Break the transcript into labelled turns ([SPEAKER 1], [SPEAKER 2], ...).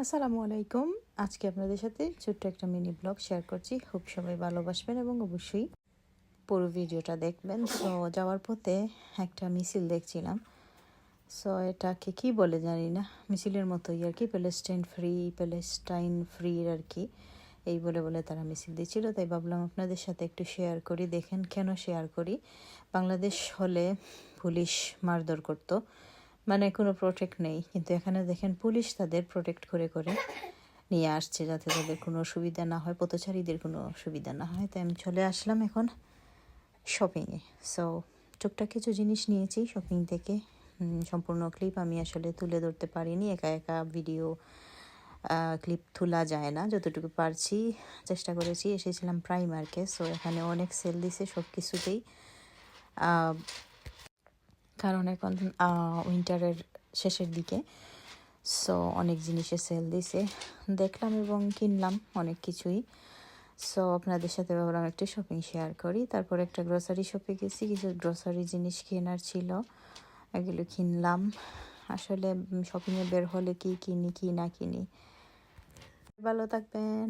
[SPEAKER 1] আসসালামু আলাইকুম। আজকে আপনাদের সাথে ছোট্ট একটা মিনি ব্লগ শেয়ার করছি। খুব সবাই ভালোবাসবেন এবং অবশ্যই পুরো ভিডিওটা দেখবেন। সো যাওয়ার পথে একটা মিছিল দেখছিলাম। সো এটাকে কি বলে জানি না, মিছিলের মতোই আর কি, প্যালেস্টাইন ফ্রি আর কি, এই বলে বলে তারা মিছিল দিচ্ছিল। তাই ভাবলাম আপনাদের সাথে একটু শেয়ার করি। দেখেন কেন শেয়ার করি। বাংলাদেশ হলে পুলিশ মারধর করতো, মানে কোনো প্রোটেক্ট নেই, কিন্তু এখানে দেখেন পুলিশ তাদের প্রোটেক্ট করে করে নিয়ে আসছে যাতে তাদের কোনো অসুবিধা না হয়, পথচারীদের কোনো অসুবিধা না হয়। তাই আমি চলে আসলাম এখন শপিংয়ে। সো টুকটাক কিছু জিনিস নিয়েছি শপিং থেকে। সম্পূর্ণ ক্লিপ আমি আসলে তুলে ধরতে পারিনি, একা একা ভিডিও ক্লিপ তোলা যায় না, যতটুকু পারছি চেষ্টা করেছি। এসেছিলাম প্রাইমার্কে। সো এখানে অনেক সেল দিছে সব কিছুতেই, কারণ এখন উইন্টারের শেষের দিকে। সো অনেক জিনিসে সেল দিছে, দেখলাম এবং কিনলাম অনেক কিছুই। সো আপনাদের সাথে ভাবলাম একটু শপিং শেয়ার করি। তারপর একটা গ্রোসারি শপে গেছি, কিছু গ্রোসারি জিনিস কেনার ছিল, এগুলো কিনলাম। আসলে শপিংয়ে বের হলে কি কিনি কি না কিনি। ভালো থাকবেন।